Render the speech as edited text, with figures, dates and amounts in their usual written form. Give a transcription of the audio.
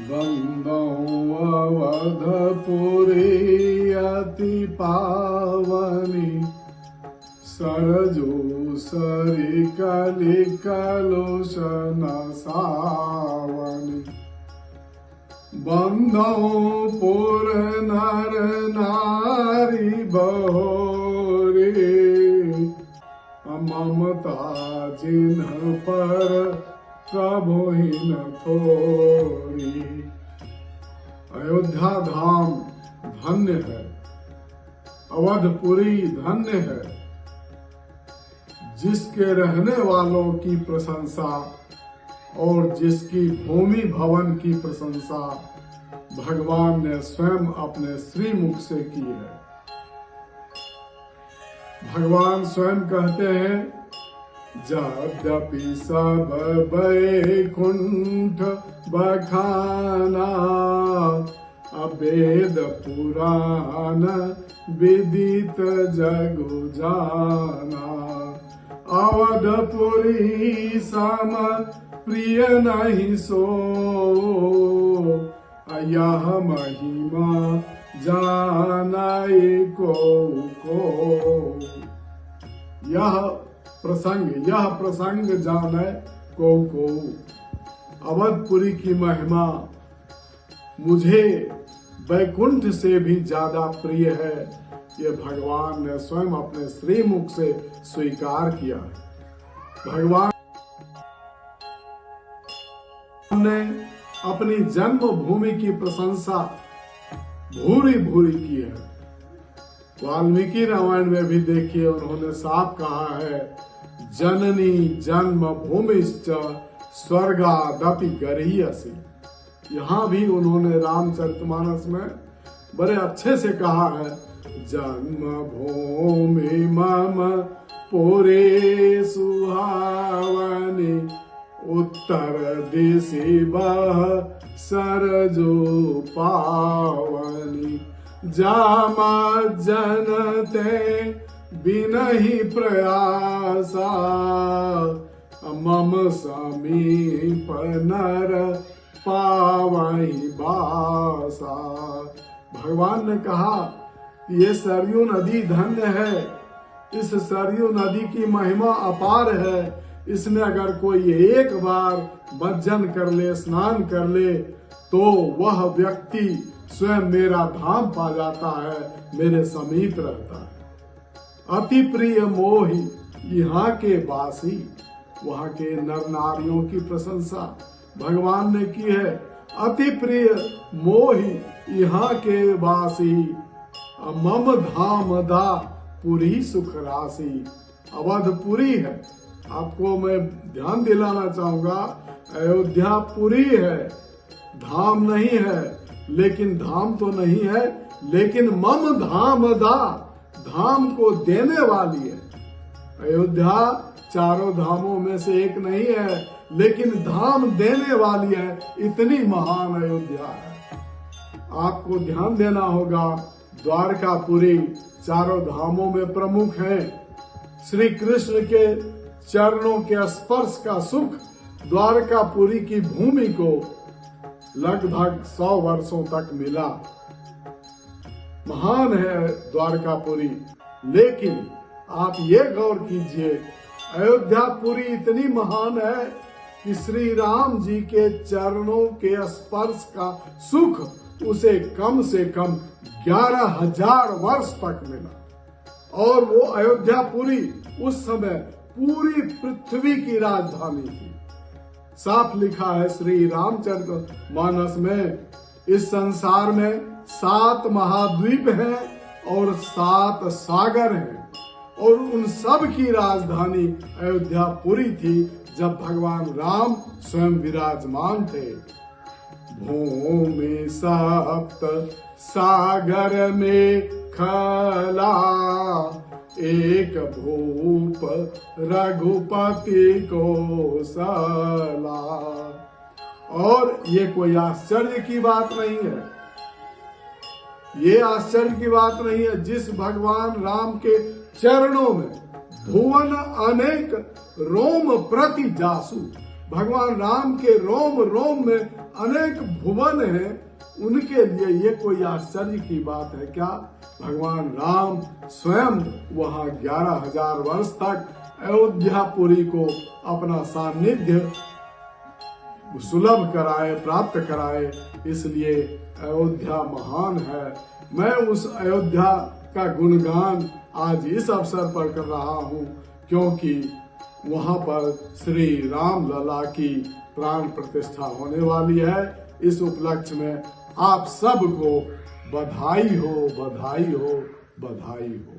वंदौ अवधपुरी अति पावनी, सरजो सरी कली कलुषन सावनी। बंधौ पुर नर नारी बहोरी, ममता जिन्ह पर प्रभु ही न थोरी। अयोध्या धाम धन्य है, अवधपुरी धन्य है, जिसके रहने वालों की प्रशंसा और जिसकी भूमि भवन की प्रशंसा भगवान ने स्वयं अपने श्रीमुख से की है। भगवान स्वयं कहते हैं, यद्यपि सब वैकुंठ बखाना, अवेद पुराण विदित जगु जाना। अवधपुरी सम प्रिय नहीं सो, यह महिमा जानाई को। यह प्रसंग जाने को। अवधपुरी की महिमा मुझे वैकुंठ से भी ज्यादा प्रिय है, ये भगवान ने स्वयं अपने श्रीमुख से स्वीकार किया है। भगवान ने अपनी जन्मभूमि की प्रशंसा भूरी भूरी की है। वाल्मीकि रामायण में भी देखिए, उन्होंने साफ कहा है, जननी जन्म भूमिश्च स्वर्गादपि गरीयसी। यहाँ भी उन्होंने रामचरितमानस में बड़े अच्छे से कहा है, जन्म भूमि मम पुरे सुहावनी, उत्तर दिशि बह सरजो पावनी। जामा जनते बिनहि प्रयासा, मम समीप नर पावहि बासा। भगवान ने कहा, ये सरयू नदी धन्य है, इस सरयू नदी की महिमा अपार है। इसमें अगर कोई एक बार मज्जन कर ले, स्नान कर ले, तो वह व्यक्ति स्वयं मेरा धाम पा जाता है, मेरे समीप रहता है। अति प्रिय मोहि यहाँ के वासी, वहाँ के नर नारियों की प्रशंसा भगवान ने की है। अति प्रिय मोहि यहाँ के वासी, मम धाम दा पुरी सुख राशि। अवधपुरी है, आपको मैं ध्यान दिलाना चाहूंगा, अयोध्या पुरी है, धाम नहीं है। लेकिन धाम तो नहीं है, लेकिन मम धाम दा, धाम को देने वाली है। अयोध्या चारों धामों में से एक नहीं है, लेकिन धाम देने वाली है। इतनी महान अयोध्या है। आपको ध्यान देना होगा, द्वारकापुरी चारों धामों में प्रमुख है। श्री कृष्ण के चरणों के स्पर्श का सुख द्वारकापुरी की भूमि को लगभग 100 वर्षों तक मिला। महान है द्वारकापुरी। लेकिन आप ये गौर कीजिए, अयोध्यापुरी इतनी महान है कि श्री राम जी के चरणों के स्पर्श का सुख उसे कम से कम 11,000 वर्ष तक मिला। और वो अयोध्यापुरी उस समय पूरी पृथ्वी की राजधानी थी। साफ लिखा है श्री रामचरितमानस में, इस संसार में 7 महाद्वीप हैं और 7 सागर हैं, और उन सब की राजधानी अयोध्यापुरी थी जब भगवान राम स्वयं विराजमान थे। भूमि सप्त सागर में खला, एक भूप रघुपति को सला। और ये कोई आश्चर्य की बात नहीं है, ये आश्चर्य की बात नहीं है। जिस भगवान राम के चरणों में भुवन अनेक रोम प्रति जासु, भगवान राम के रोम रोम में अनेक भुवन हैं, उनके लिए ये कोई आश्चर्य की बात है क्या? भगवान राम स्वयं वहां 11,000 वर्ष तक अयोध्यापुरी को अपना सानिध्य सुलभ कराए, प्राप्त कराए, इसलिए अयोध्या महान है। मैं उस अयोध्या का गुणगान आज इस अवसर पर कर रहा हूँ, क्योंकि वहां पर श्री राम लला की प्राण प्रतिष्ठा होने वाली है। इस उपलक्ष्य में आप सबको बधाई हो, बधाई हो, बधाई हो।